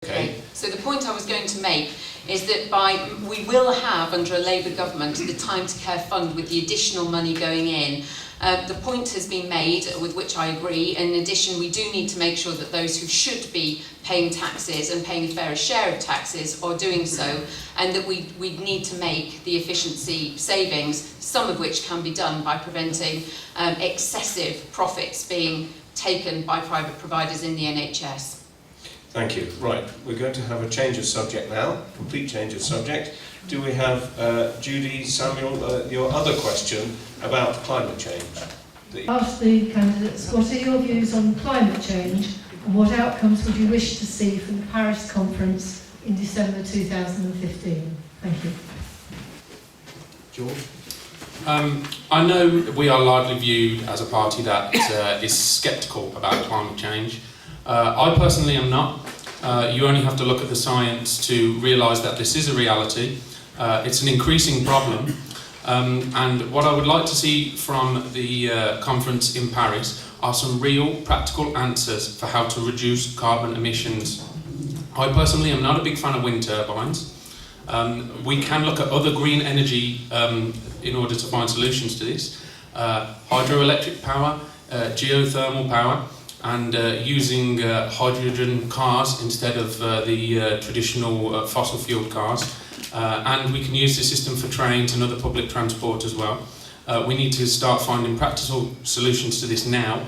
Okay. So the point I was going to make is that we will have, under a Labour government, the Time to Care Fund with the additional money going in. The point has been made, with which I agree. In addition, we do need to make sure that those who should be paying taxes and paying a fairer share of taxes are doing so, and that we need to make the efficiency savings, some of which can be done by preventing excessive profits being taken by private providers in the NHS. Thank you. Right, we're going to have a change of subject now, complete change of subject. Do we have, Judy, Samuel, your other question about climate change? Ask the candidates, what are your views on climate change and what outcomes would you wish to see from the Paris conference in December 2015? Thank you. George? I know we are largely viewed as a party that is sceptical about climate change. I personally am not. You only have to look at the science to realise that this is a reality. It's an increasing problem. And what I would like to see from the conference in Paris are some real practical answers for how to reduce carbon emissions. I personally am not a big fan of wind turbines. We can look at other green energy in order to find solutions to this. Hydroelectric power, geothermal power, and using hydrogen cars instead of the traditional fossil-fueled cars. And we can use the system for trains and other public transport as well. We need to start finding practical solutions to this now.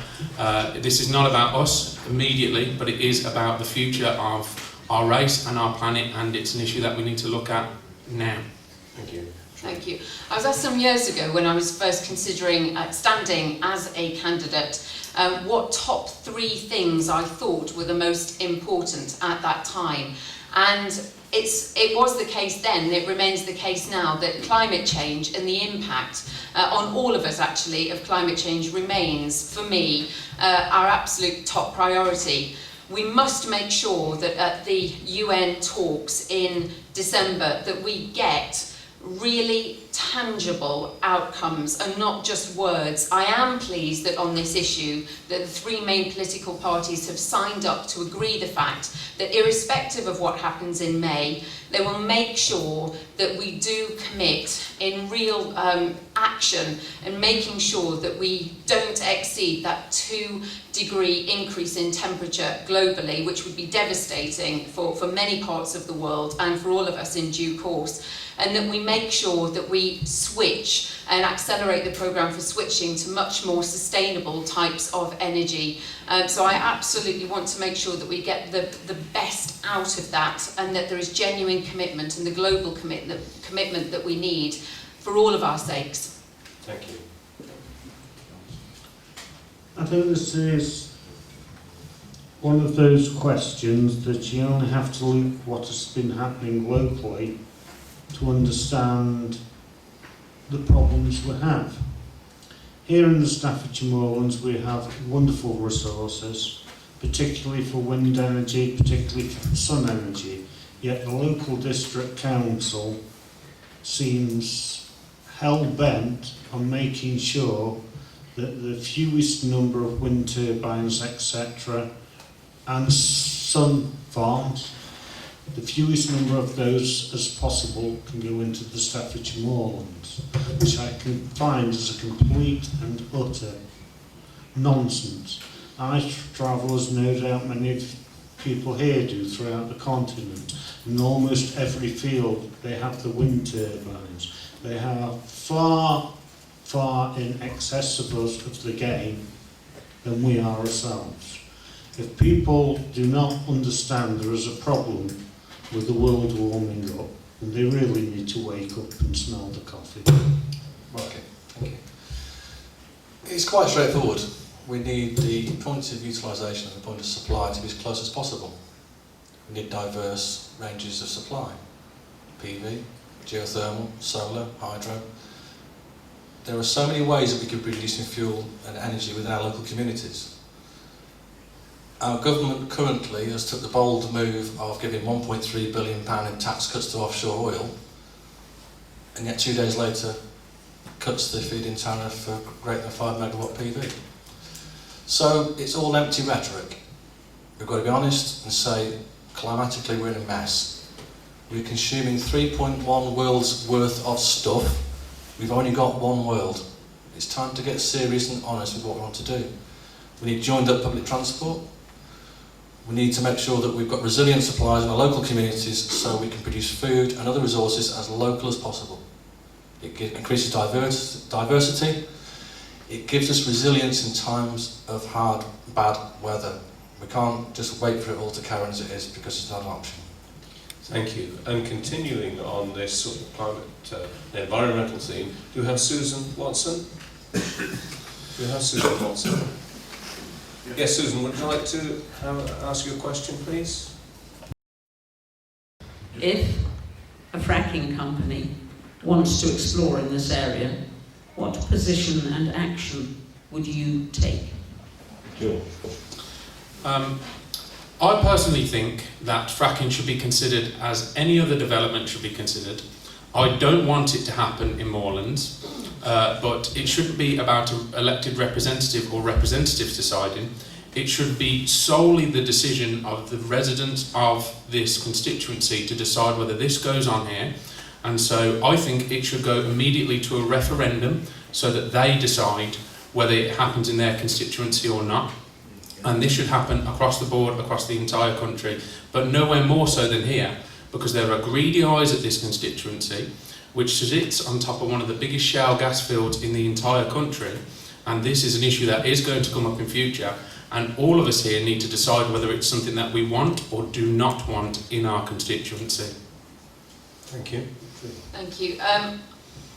This is not about us immediately, but it is about the future of our race and our planet, and it's an issue that we need to look at now. Thank you. Thank you. I was asked some years ago, when I was first considering standing as a candidate, what top 3 things I thought were the most important at that time. And it was the case then, and it remains the case now, that climate change and the impact on all of us actually of climate change remains, for me, our absolute top priority. We must make sure that at the UN talks in December that we get really tangible outcomes and not just words. I am pleased that on this issue that the 3 main political parties have signed up to agree the fact that irrespective of what happens in May, they will make sure that we do commit in real action and making sure that we don't exceed that 2-degree increase in temperature globally, which would be devastating for many parts of the world and for all of us in due course. And that we make sure that we switch and accelerate the programme for switching to much more sustainable types of energy. So I absolutely want to make sure that we get the best out of that, and that there is genuine commitment and the global commitment that we need for all of our sakes. Thank you. I think this is one of those questions that you only have to look at what has been happening locally to understand the problems we have. Here in the Staffordshire Moorlands we have wonderful resources, particularly for wind energy, particularly for sun energy, yet the local district council seems hell-bent on making sure that the fewest number of wind turbines, etc., and sun farms, the fewest number of those as possible can go into the Staffordshire Moorlands, which I can find as a complete and utter nonsense. I travel, as no doubt many of people here do, throughout the continent. In almost every field they have the wind turbines. They have far, far in excess of us of the game than we are ourselves. If people do not understand there is a problem with the world warming up, and they really need to wake up and smell the coffee. Okay, thank you. It's quite straightforward. We need the points of utilisation and the point of supply to be as close as possible. We need diverse ranges of supply. PV, geothermal, solar, hydro. There are so many ways that we could be producing fuel and energy within our local communities. Our government currently has took the bold move of giving £1.3 billion in tax cuts to offshore oil, and yet 2 days later cuts the feed-in tariff for greater than 5 megawatt PV. So it's all empty rhetoric. We've got to be honest and say climatically we're in a mess. We're consuming 3.1 worlds worth of stuff. We've only got one world. It's time to get serious and honest with what we want to do. We need joined up public transport. We need to make sure that we've got resilient supplies in our local communities so we can produce food and other resources as local as possible. It increases diversity. It gives us resilience in times of hard, bad weather. We can't just wait for it all to carry on as it is because it's not an option. Thank you. And continuing on this sort of climate and environmental theme, do we have Susan Watson? Do we have Susan Watson? Yes, Susan, would you like to ask your question, please? If a fracking company wants to explore in this area, what position and action would you take? Sure. I personally think that fracking should be considered as any other development should be considered. I don't want it to happen in Moorlands, but it shouldn't be about an elected representative or representatives deciding. It should be solely the decision of the residents of this constituency to decide whether this goes on here. And so I think it should go immediately to a referendum so that they decide whether it happens in their constituency or not. And this should happen across the board, across the entire country, but nowhere more so than here, because there are greedy eyes at this constituency, which sits on top of one of the biggest shale gas fields in the entire country. And this is an issue that is going to come up in future. And all of us here need to decide whether it's something that we want or do not want in our constituency. Thank you. Thank you.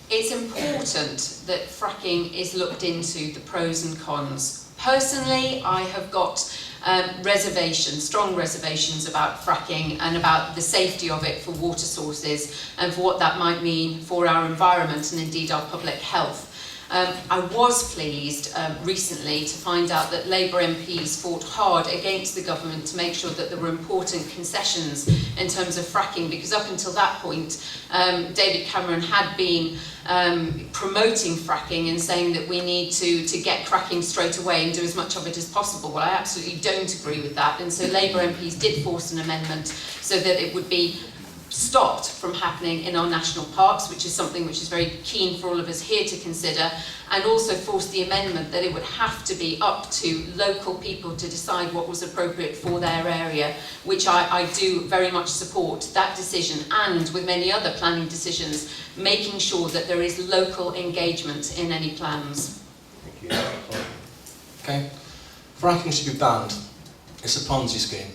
It's important that fracking is looked into, the pros and cons. Personally, I have got strong reservations about fracking and about the safety of it for water sources and for what that might mean for our environment and indeed our public health. I was pleased recently to find out that Labour MPs fought hard against the government to make sure that there were important concessions in terms of fracking, because up until that point David Cameron had been promoting fracking and saying that we need to get cracking straight away and do as much of it as possible. Well, I absolutely don't agree with that, and so Labour MPs did force an amendment so that it would be stopped from happening in our national parks, which is something which is very keen for all of us here to consider, and also forced the amendment that it would have to be up to local people to decide what was appropriate for their area, which I do very much support that decision, and with many other planning decisions, making sure that there is local engagement in any plans. Thank you. Okay, fracking should be banned. It's a Ponzi scheme.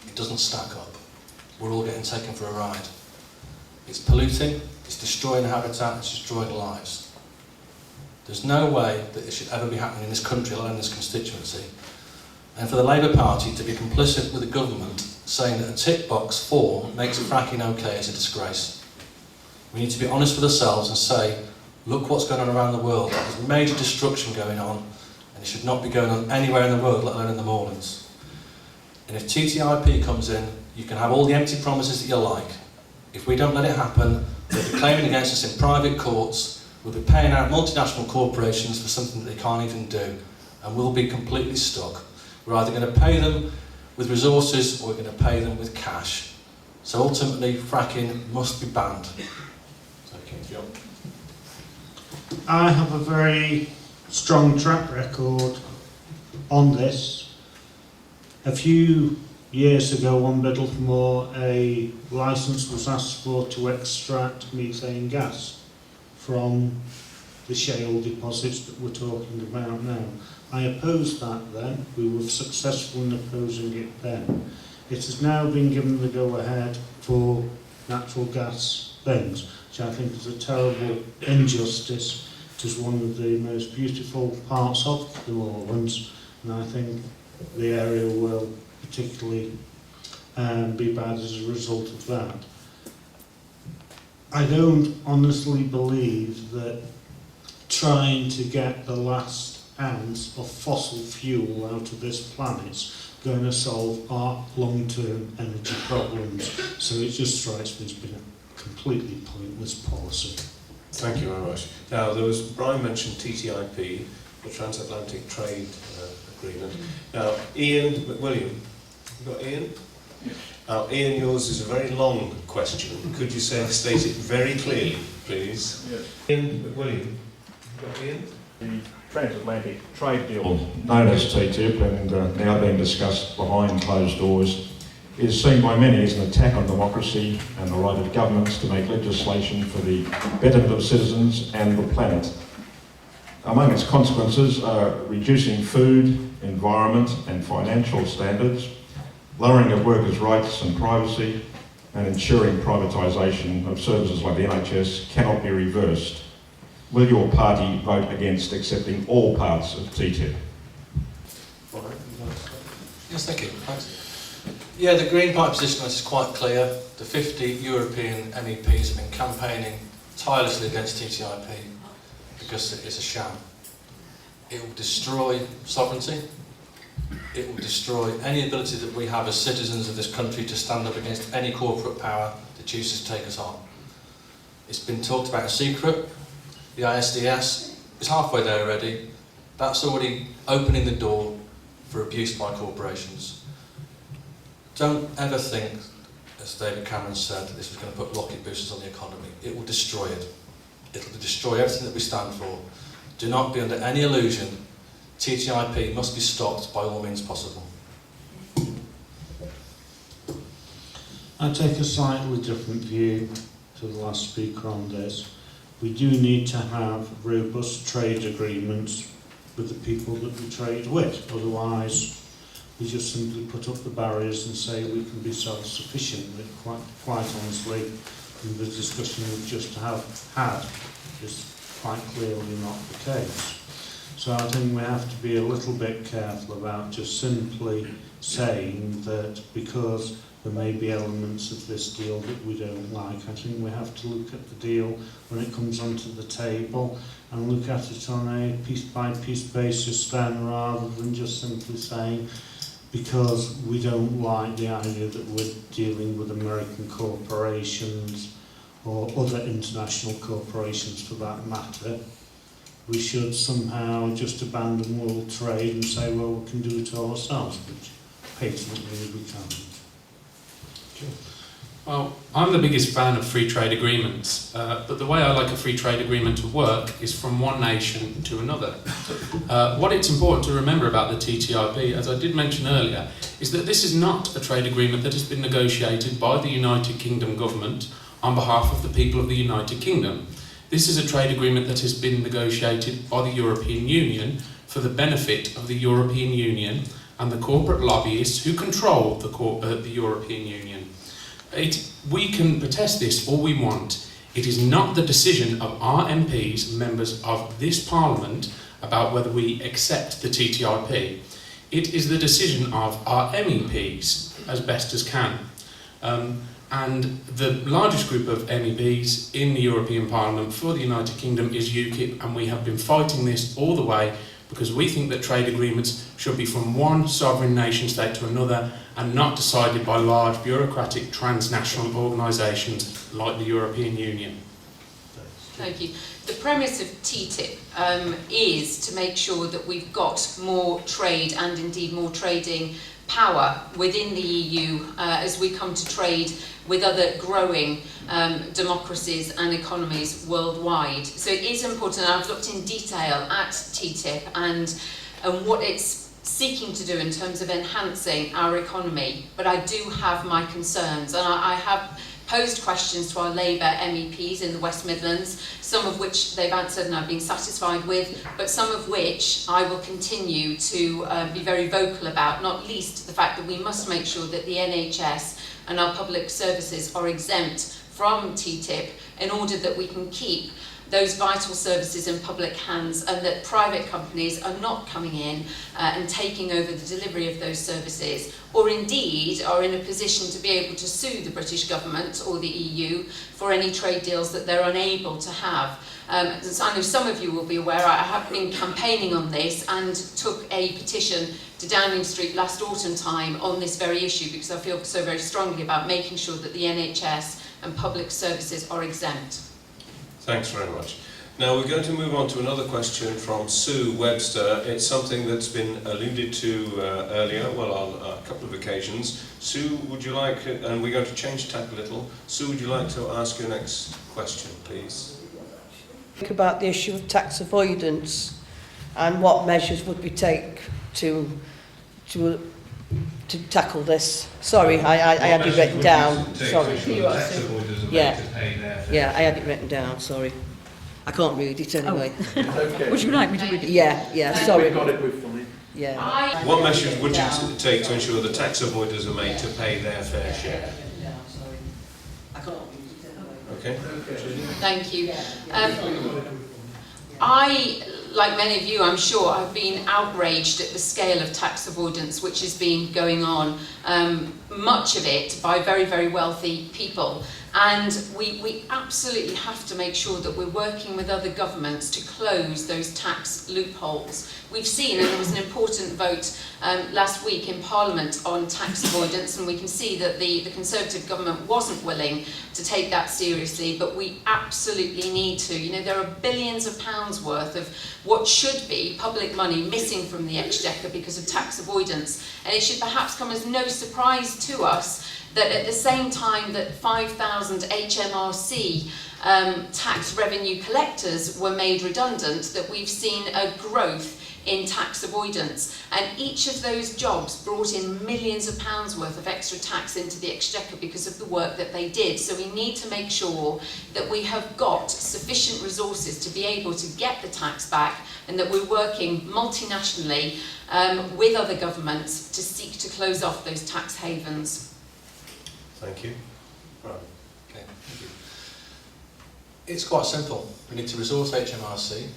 It doesn't stack up. We're all getting taken for a ride. It's polluting, it's destroying habitat, it's destroying lives. There's no way that it should ever be happening in this country, let alone this constituency. And for the Labour Party to be complicit with the government saying that a tick box form makes fracking okay is a disgrace. We need to be honest with ourselves and say, look what's going on around the world. There's major destruction going on, and it should not be going on anywhere in the world, let alone in the Moorlands. And if TTIP comes in, you can have all the empty promises that you like. If we don't let it happen, they'll be claiming against us in private courts, we'll be paying out multinational corporations for something that they can't even do, and we'll be completely stuck. We're either going to pay them with resources or we're going to pay them with cash. So ultimately, fracking must be banned. Thank you, John. I have a very strong track record on this. A few years ago, on Biddlemoor, a licence was asked for to extract methane gas from the shale deposits that we're talking about now. I opposed that then. We were successful in opposing it then. It has now been given the go-ahead for natural gas things, which I think is a terrible injustice. It is one of the most beautiful parts of the Moorlands, and I think the area will particularly be bad as a result of that. I don't honestly believe that trying to get the last ounce of fossil fuel out of this planet is going to solve our long-term energy problems. So it just strikes me as being a completely pointless policy. Thank you very much. Now, Brian mentioned TTIP, the Transatlantic Trade Agreement. Now, Ian McWilliam. You got Ian? Now, Ian, yours is a very long question. Could you state it very clearly, please? Yes. Ian, William, you got Ian? The transatlantic trade deal, known as TTIP and now being discussed behind closed doors, is seen by many as an attack on democracy and the right of governments to make legislation for the betterment of citizens and the planet. Among its consequences are reducing food, environment and financial standards, lowering of workers' rights and privacy, and ensuring privatisation of services like the NHS cannot be reversed. Will your party vote against accepting all parts of TTIP? Yes, thank you. Thanks. Yeah, the Green Party position is quite clear. The 50 European MEPs have been campaigning tirelessly against TTIP because it is a sham. It will destroy sovereignty. It will destroy any ability that we have as citizens of this country to stand up against any corporate power that chooses to take us on. It's been talked about in secret. The ISDS is halfway there already. That's already opening the door for abuse by corporations. Don't ever think, as David Cameron said, that this was going to put rocket boosters on the economy. It will destroy it. It will destroy everything that we stand for. Do not be under any illusion. TTIP must be stopped by all means possible. I take a slightly different view to the last speaker on this. We do need to have robust trade agreements with the people that we trade with. Otherwise, we just simply put up the barriers and say we can be self-sufficient. But quite honestly, in the discussion we've just had is quite clearly not the case. So I think we have to be a little bit careful about just simply saying that because there may be elements of this deal that we don't like. I think we have to look at the deal when it comes onto the table and look at it on a piece-by-piece basis then, rather than just simply saying because we don't like the idea that we're dealing with American corporations or other international corporations for that matter, we should somehow just abandon world trade and say, well, we can do it ourselves, which patently we can't. Well, I'm the biggest fan of free trade agreements, but the way I like a free trade agreement to work is from one nation to another. What it's important to remember about the TTIP, as I did mention earlier, is that this is not a trade agreement that has been negotiated by the United Kingdom government on behalf of the people of the United Kingdom. This is a trade agreement that has been negotiated by the European Union for the benefit of the European Union and the corporate lobbyists who control the European Union. We can protest this all we want. It is not the decision of our MPs, members of this Parliament, about whether we accept the TTIP. It is the decision of our MEPs, as best as can. And the largest group of MEPs in the European Parliament for the United Kingdom is UKIP, and we have been fighting this all the way because we think that trade agreements should be from one sovereign nation state to another and not decided by large bureaucratic transnational organisations like the European Union. Thank you. The premise of TTIP is to make sure that we've got more trade and indeed more trading power within the EU as we come to trade with other growing democracies and economies worldwide. So it is important. I've looked in detail at TTIP and what it's seeking to do in terms of enhancing our economy, but I do have my concerns, and I have posed questions to our Labour MEPs in the West Midlands, some of which they've answered and I've been satisfied with, but some of which I will continue to be very vocal about, not least the fact that we must make sure that the NHS and our public services are exempt from TTIP in order that we can keep those vital services in public hands and that private companies are not coming in and taking over the delivery of those services, or indeed are in a position to be able to sue the British government or the EU for any trade deals that they're unable to have. So I know some of you will be aware I have been campaigning on this and took a petition to Downing Street last autumn time on this very issue because I feel so very strongly about making sure that the NHS and public services are exempt. Thanks very much. Now we're going to move on to another question from Sue Webster. It's something that's been alluded to earlier, well, on a couple of occasions. Sue, would you like, and we're going to change tack a little, Sue, would you like to ask your next question, please? About the issue of tax avoidance and what measures would be taken to tackle this. Sorry, I had it written down. Sorry. Yeah, I had it written down. Sorry, I can't read it anyway. Okay. Would you like me to read it? Yeah. Sorry. We've got it with me. Yeah. What measures would you take to ensure the tax avoiders are made to pay their fair share? I can't read it anyway. Okay. Thank you. I, like many of you, I'm sure, have been outraged at the scale of tax avoidance which has been going on, much of it by very, very wealthy people. And we absolutely have to make sure that we're working with other governments to close those tax loopholes. We've seen, and there was an important vote last week in Parliament on tax avoidance, and we can see that the Conservative government wasn't willing to take that seriously, but we absolutely need to. You know, there are billions of pounds worth of what should be public money missing from the Exchequer because of tax avoidance, and it should perhaps come as no surprise to us that at the same time that 5,000 HMRC tax revenue collectors were made redundant, that we've seen a growth in tax avoidance. And each of those jobs brought in millions of pounds worth of extra tax into the Exchequer because of the work that they did. So we need to make sure that we have got sufficient resources to be able to get the tax back, and that we're working multinationally with other governments to seek to close off those tax havens. Thank you. Right. Okay, thank you. It's quite simple. We need to resource HMRC.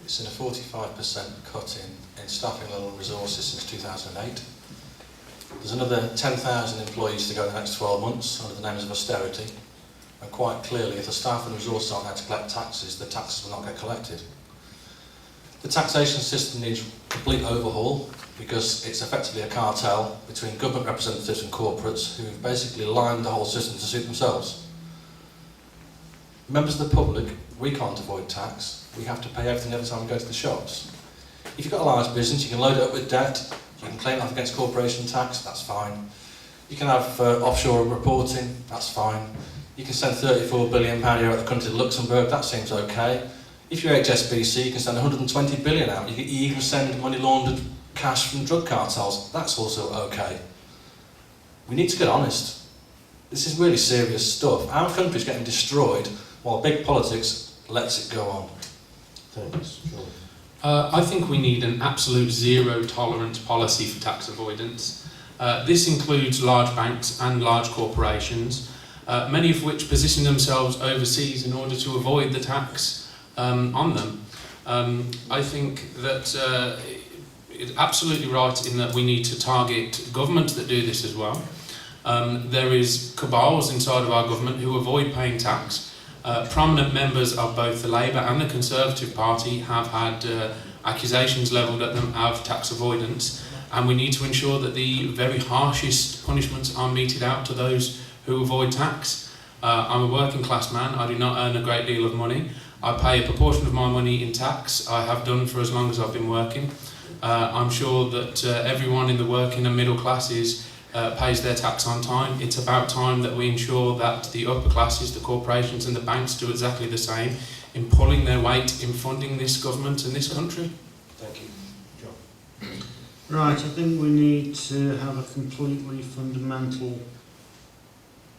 It's in a 45% cut in staffing level resources since 2008. There's another 10,000 employees to go in the next 12 months under the names of austerity. And quite clearly, if the staff and resources aren't there to collect taxes, the taxes will not get collected. The taxation system needs a complete overhaul because it's effectively a cartel between government representatives and corporates who've basically lined the whole system to suit themselves. Members of the public, we can't avoid tax. We have to pay everything every time we go to the shops. If you've got a large business, you can load it up with debt, you can claim that against corporation tax, that's fine. You can have offshore reporting, that's fine. You can send £34 billion out of the country to Luxembourg, that seems okay. If you're HSBC, you can send 120 billion out. You can even send money laundered cash from drug cartels. That's also okay. We need to get honest. This is really serious stuff. Our country's getting destroyed while big politics lets it go on. Thanks. Sure. I think we need an absolute zero tolerance policy for tax avoidance. This includes large banks and large corporations, many of which position themselves overseas in order to avoid the tax on them. I think that it's absolutely right in that we need to target governments that do this as well. There is cabals inside of our government who avoid paying tax. Prominent members of both the Labour and the Conservative Party have had accusations levelled at them of tax avoidance, and we need to ensure that the very harshest punishments are meted out to those who avoid tax. I'm a working class man, I do not earn a great deal of money. I pay a proportion of my money in tax. I have done for as long as I've been working. I'm sure that everyone in the working and middle classes pays their tax on time. It's about time that we ensure that the upper classes, the corporations and the banks do exactly the same in pulling their weight in funding this government and this country. Thank you. John. Right, I think we need to have a completely fundamental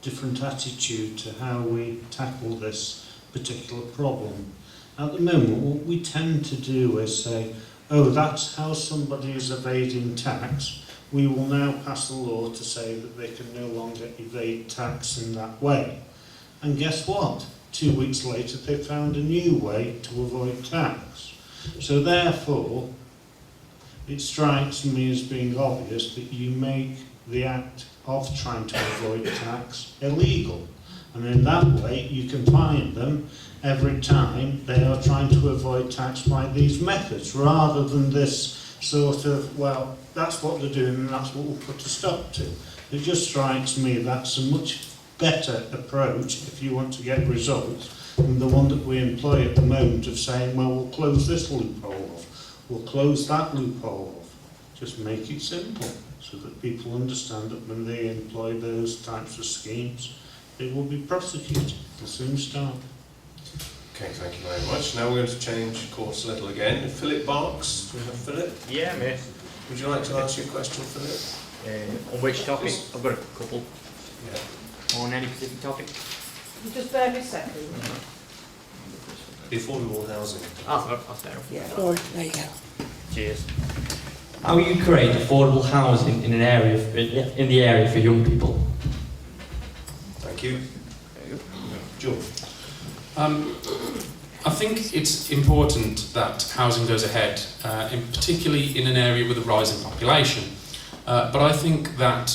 different attitude to how we tackle this particular problem. At the moment, what we tend to do is say, oh, that's how somebody is evading tax. We will now pass a law to say that they can no longer evade tax in that way. And guess what? 2 weeks later, they found a new way to avoid tax. So therefore, it strikes me as being obvious that you make the act of trying to avoid tax illegal. And in that way, you can fine them every time they are trying to avoid tax by these methods, rather than this sort of, well, that's what they're doing and that's what we'll put a stop to. It just strikes me that's a much better approach if you want to get results than the one that we employ at the moment of saying, well, we'll close this loophole off, we'll close that loophole off. Just make it simple so that people understand that when they employ those types of schemes, they will be prosecuted. They'll soon start. Okay, thank you very much. Now we're going to change course a little again. Philip Barks, do we have Philip? Yeah, mate. Would you like to ask your question, Philip? On which topic? I've got a couple. Yeah. On any specific topic? Just bear me a second. Affordable housing. That's fair enough. Yeah, go on, there you go. Cheers. How you create affordable housing in an area in the area for young people? Thank you. George. I think it's important that housing goes ahead, particularly in an area with a rising population. But I think that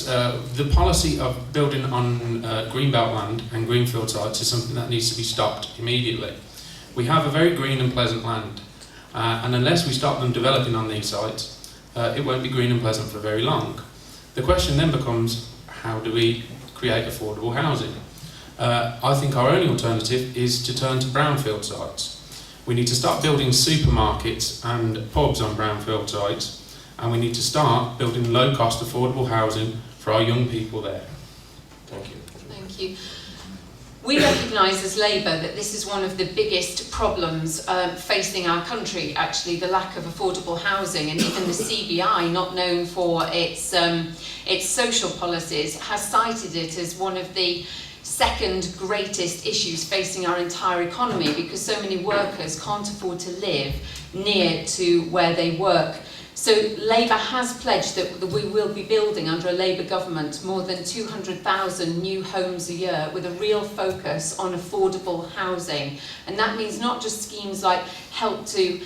the policy of building on greenbelt land and greenfield sites is something that needs to be stopped immediately. We have a very green and pleasant land, and unless we stop them developing on these sites, it won't be green and pleasant for very long. The question then becomes, how do we create affordable housing? I think our only alternative is to turn to brownfield sites. We need to start building supermarkets and pubs on brownfield sites, and we need to start building low-cost affordable housing for our young people there. Thank you. Thank you. We recognise as Labour that this is one of the biggest problems facing our country, actually, the lack of affordable housing, and even the CBI, not known for its social policies, has cited it as one of the second greatest issues facing our entire economy, because so many workers can't afford to live near to where they work. So Labour has pledged that we will be building, under a Labour government, more than 200,000 new homes a year with a real focus on affordable housing. And that means not just schemes like help to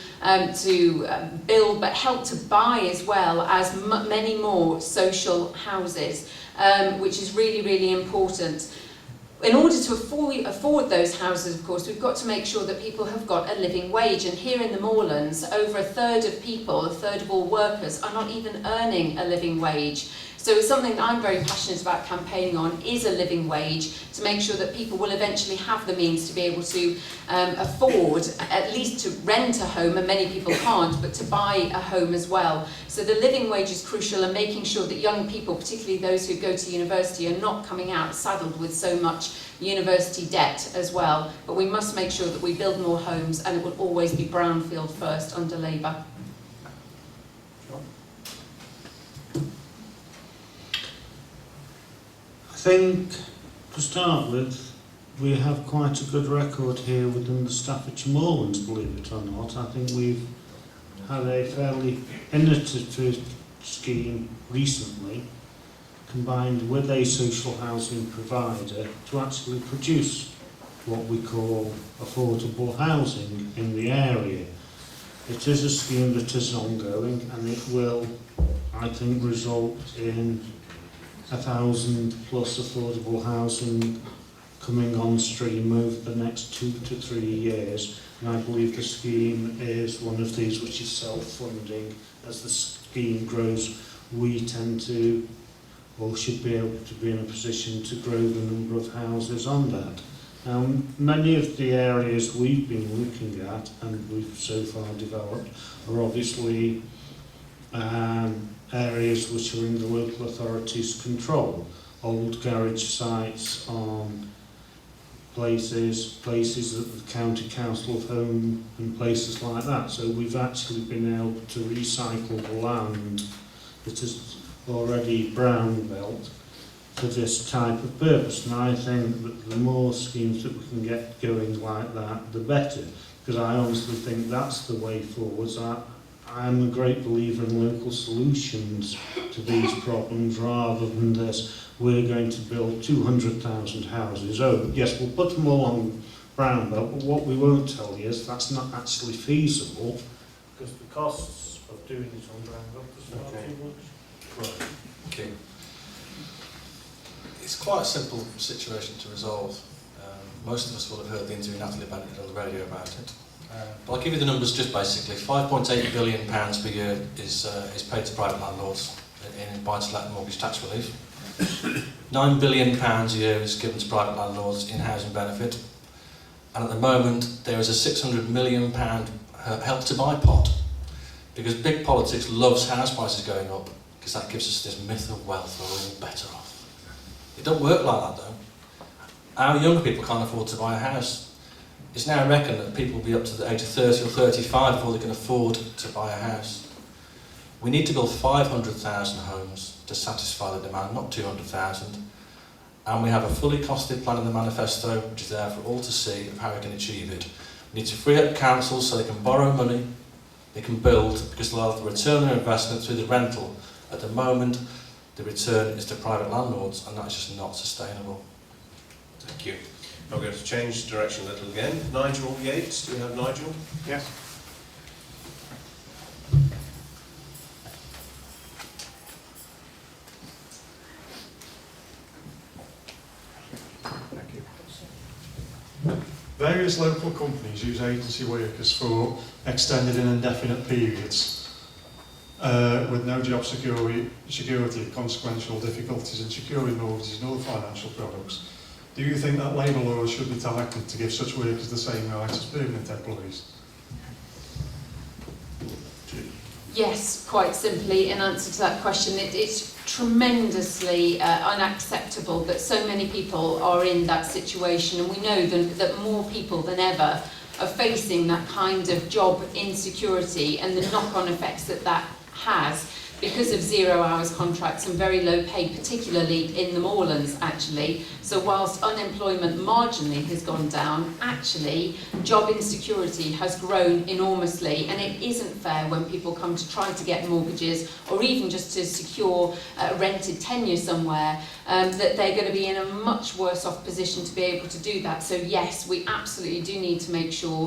build, but help to buy as well as many more social houses, which is really, really important. In order to afford those houses, of course, we've got to make sure that people have got a living wage. And here in the Moorlands, over a third of people, a third of all workers, are not even earning a living wage. So it's something that I'm very passionate about campaigning on, is a living wage, to make sure that people will eventually have the means to be able to afford, at least to rent a home, and many people can't, but to buy a home as well. So the living wage is crucial, and making sure that young people, particularly those who go to university, are not coming out saddled with so much university debt as well. But we must make sure that we build more homes, and it will always be brownfield first under Labour. I think, to start with, we have quite a good record here within the Staffordshire Moorlands, believe it or not. I think we've had a fairly innovative scheme recently, combined with a social housing provider, to actually produce what we call affordable housing in the area. It is a scheme that is ongoing, and it will, I think, result in 1,000 plus affordable housing coming on stream over the next 2 to 3 years. And I believe the scheme is one of these which is self-funding. As the scheme grows, we tend to, or should be able to be in a position to grow the number of houses on that. Now, many of the areas we've been looking at and we've so far developed are obviously areas which are in the local authority's control. Old garage sites on places that the county council have owned and places like that. So we've actually been able to recycle the land that is already brown belt for this type of purpose. And I think that the more schemes that we can get going like that, the better. Because I honestly think that's the way forwards. I'm a great believer in local solutions to these problems rather than this, we're going to build 200,000 houses. Oh, yes, we'll put them all on brown belt, but what we won't tell you is that's not actually feasible because the costs of doing it on brown belt is far too much. Right. Okay. It's quite a simple situation to resolve. Most of us will have heard the interview Natalie Bennett did on the radio about it. But I'll give you the numbers just basically. £5.8 billion per year is paid to private landlords in buy-to-let mortgage tax relief. £9 billion a year is given to private landlords in housing benefit, and at the moment there is a £600 million help to buy pot, because big politics loves house prices going up, because that gives us this myth of wealth, we're all better off. It don't work like that though. Our young people can't afford to buy a house. It's now reckoned that people will be up to the age of 30 or 35 before they can afford to buy a house. We need to build 500,000 homes to satisfy the demand, not 200,000. And we have a fully costed plan in the manifesto, which is there for all to see of how we can achieve it. We need to free up councils so they can borrow money, they can build, because they'll have the return on their investment through the rental. At the moment, the return is to private landlords, and that's just not sustainable. Thank you. I'm going to change direction a little again. Nigel Yates, do we have Nigel? Yes. Thank you. Various local companies use agency workers for extended and indefinite periods with no job security, consequential difficulties in securing mortgages and other financial products. Do you think that labour laws should be tightened to give such workers the same rights as permanent employees? Yes, quite simply, in answer to that question, it's tremendously unacceptable that so many people are in that situation, and we know that more people than ever are facing that kind of job insecurity and the knock-on effects that that has because of 0 hours contracts and very low pay, particularly in the Moorlands actually. So whilst unemployment marginally has gone down, actually job insecurity has grown enormously, and it isn't fair when people come to try to get mortgages or even just to secure a rented tenure somewhere, that they're going to be in a much worse off position to be able to do that. So yes, we absolutely do need to make sure